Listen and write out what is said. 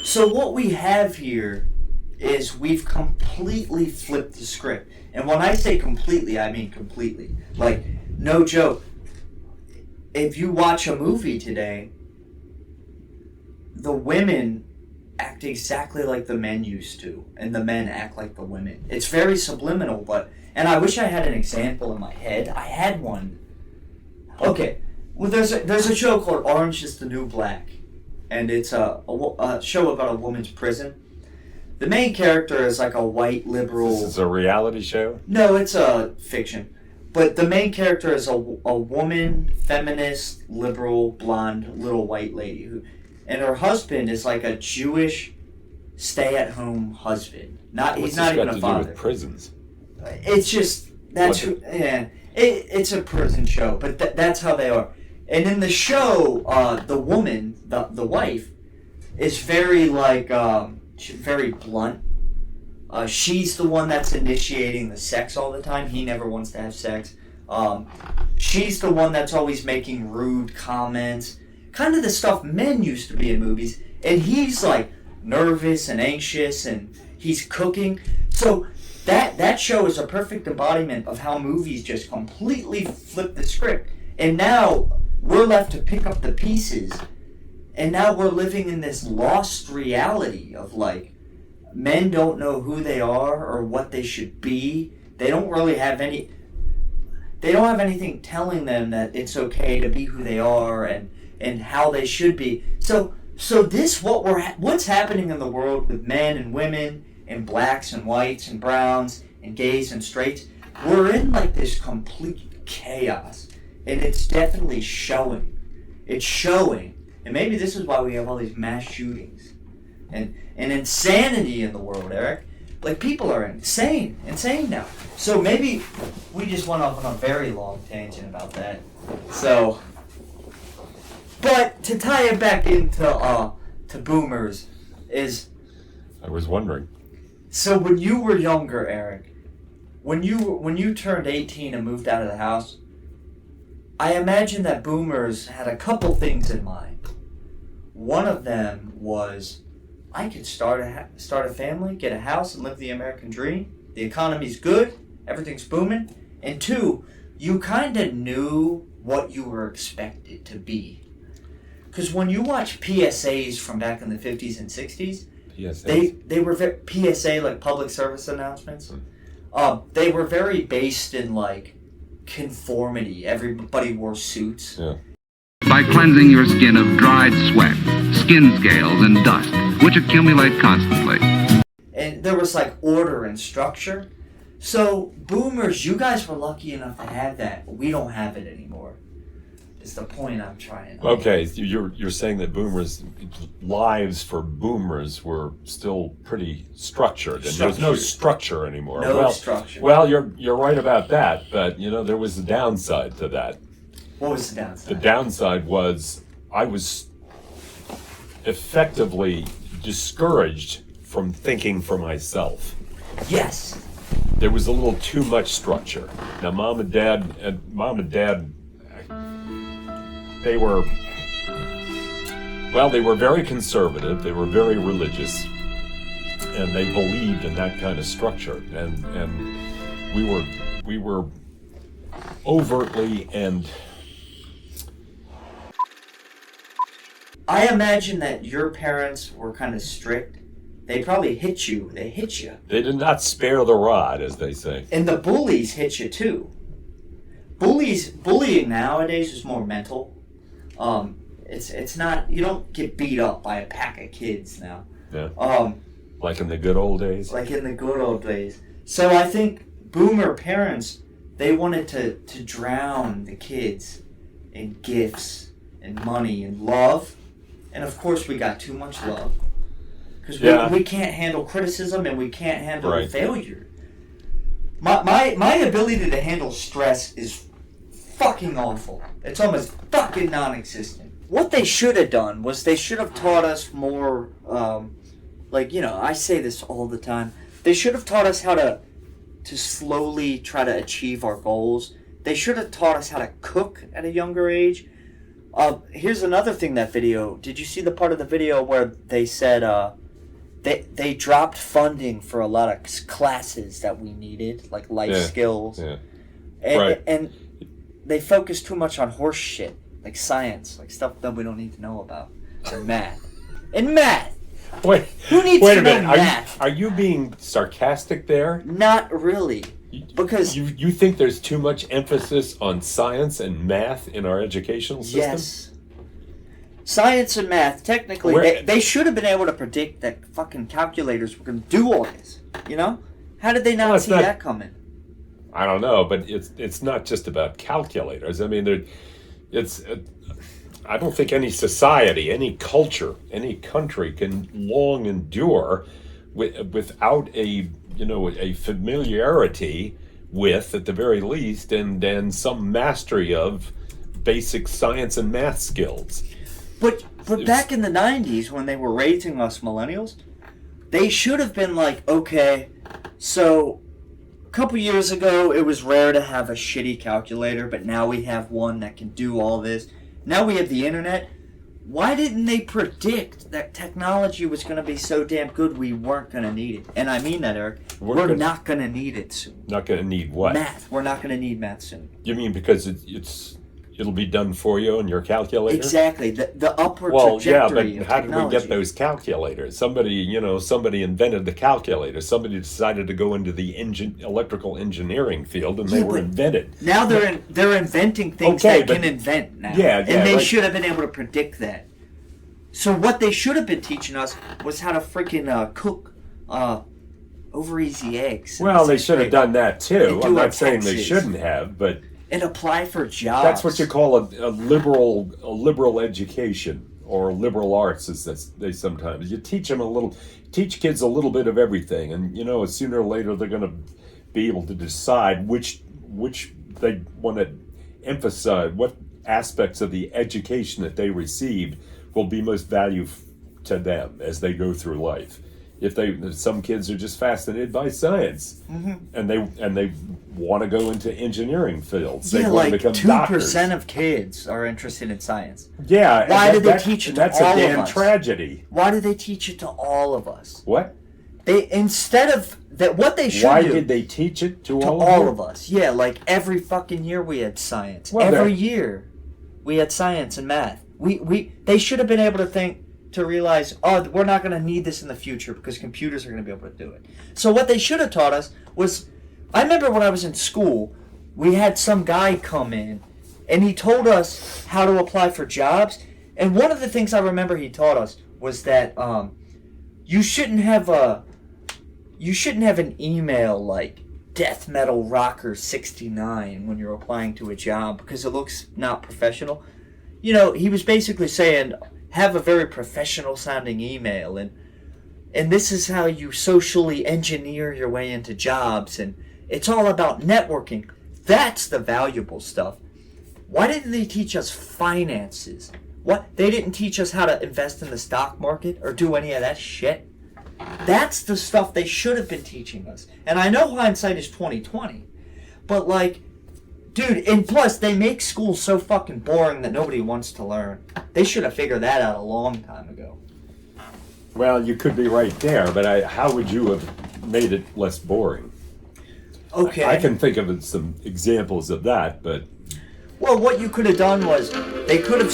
So what we have here is we've completely flipped the script. And when I say completely, I mean completely. Like, no joke. If you watch a movie today, the women act exactly like the men used to, and the men act like the women. It's very subliminal, and I wish I had an example in my head. I had one. Okay, well, there's a show called Orange is the New Black, and it's a show about a woman's prison. The main character is like a white liberal. This is a reality show? No, it's a fiction. But the main character is a woman, feminist, liberal, blonde, little white lady and her husband is like a Jewish stay-at-home husband. He's not even a father. What's this got to do with prisons? It's just it's a prison show, but that's how they are. And in the show, the woman, the wife, is very very blunt. She's the one that's initiating the sex all the time. He never wants to have sex. She's the one that's always making rude comments. Kind of the stuff men used to be in movies. And he's like nervous and anxious and he's cooking. So that show is a perfect embodiment of how movies just completely flip the script. And now we're left to pick up the pieces. And now we're living in this lost reality of like, men don't know who they are or what they should be. They don't have anything telling them that it's okay to be who they are and how they should be. So what's happening in the world with men and women and blacks and whites and browns and gays and straights, we're in like this complete chaos. And it's definitely showing. It's showing. And maybe this is why we have all these mass shootings. And insanity in the world, Eric. Like, people are insane now. So maybe we just went off on a very long tangent about that. So, but to tie it back into to boomers is... I was wondering. So when you were younger, Eric, when you turned 18 and moved out of the house, I imagine that boomers had a couple things in mind. One of them was... I could start a family, get a house, and live the American dream. The economy's good. Everything's booming. And two, you kind of knew what you were expected to be. Because when you watch PSAs from back in the 50s and 60s, they were PSA, like public service announcements. They were very based in, like, conformity. Everybody wore suits. Yeah. By cleansing your skin of dried sweat, skin scales, and dust, which accumulate constantly. And there was like order and structure. So boomers, you guys were lucky enough to have that. We don't have it anymore. Is the point I'm trying to make. Okay, you're saying that lives for boomers were still pretty structured, and there's no structure anymore. No structure. Well, you're right about that, but there was a downside to that. What was the downside? The downside was I was effectively discouraged from thinking for myself. Yes. There was a little too much structure. Now, mom and dad, they were very conservative. They were very religious, and they believed in that kind of structure. And we were overtly and. I imagine that your parents were kind of strict. They probably hit you. They hit you. They did not spare the rod, as they say. And the bullies hit you too. Bullying nowadays is more mental. It's not, you don't get beat up by a pack of kids now. Yeah. Like in the good old days. Like in the good old days. So I think boomer parents, they wanted to drown the kids in gifts and money and love. And of course we got too much love. Because we can't handle criticism and we can't handle failure. My ability to handle stress is fucking awful. It's almost fucking non-existent. What they should have done was they should have taught us more, I say this all the time. They should have taught us how to slowly try to achieve our goals. They should have taught us how to cook at a younger age. Here's another thing. That video. Did you see the part of the video where they said they dropped funding for a lot of classes that we needed, like life skills, and they focused too much on horse shit, like science, like stuff that we don't need to know about, and math. And math. Wait, who needs wait to a minute. know math? Are you being sarcastic there? Not really. Because you think there's too much emphasis on science and math in our educational system? Yes. Science and math, technically, they should have been able to predict that fucking calculators were going to do all this. You know? How did they not see that coming? I don't know, but it's not just about calculators. I mean, I don't think any society, any culture, any country can long endure without a familiarity with, at the very least, and some mastery of basic science and math skills. But back in the 90s, when they were raising us millennials, they should have been like, okay, so a couple years ago, it was rare to have a shitty calculator, but now we have one that can do all this. Now we have the internet. Why didn't they predict that technology was going to be so damn good we weren't going to need it? And I mean that, Eric. We're not going to need it soon. Not going to need what? Math. We're not going to need math soon. You mean because it'll be done for you on your calculator? Exactly. The upward trajectory of how technology. did we get those calculators? Somebody invented the calculator. Somebody decided to go into the electrical engineering field, and they were invented. Now they're inventing things that can invent now. Yeah, and they should have been able to predict that. So what they should have been teaching us was how to freaking cook over easy eggs. Well, they should have done that too. I'm not saying they shouldn't have, but and apply for jobs. That's what you call a liberal education, or liberal arts, as they sometimes. You teach kids a little bit of everything, and sooner or later they're going to be able to decide which they want to emphasize, what aspects of the education that they received will be most valuable to them as they go through life. If some kids are just fascinated by science, and they want to go into engineering fields, they want to become doctors. 2% of kids are interested in science. Yeah, why did they teach it to all of us? That's a damn tragedy. Why did they teach it to all of us? What? Instead of that, what they should do. Why did they teach it to all of us? Yeah, like every fucking year we had science. Every year we had science and math. They should have been able to realize, we're not going to need this in the future because computers are going to be able to do it. So what they should have taught us was, I remember when I was in school, we had some guy come in and he told us how to apply for jobs. And one of the things I remember he taught us was that you shouldn't have an email like Death Metal Rocker 69 when you're applying to a job because it looks not professional. He was basically saying, have a very professional sounding email, and this is how you socially engineer your way into jobs, and it's all about networking. That's the valuable stuff. Why didn't they teach us finances? They didn't teach us how to invest in the stock market or do any of that shit. That's the stuff they should have been teaching us. And I know hindsight is 20/20, but dude, and plus, they make school so fucking boring that nobody wants to learn. They should have figured that out a long time ago. Well, you could be right there, but how would you have made it less boring? Okay. I can think of some examples of that, but... Well, what you could have done was, they could have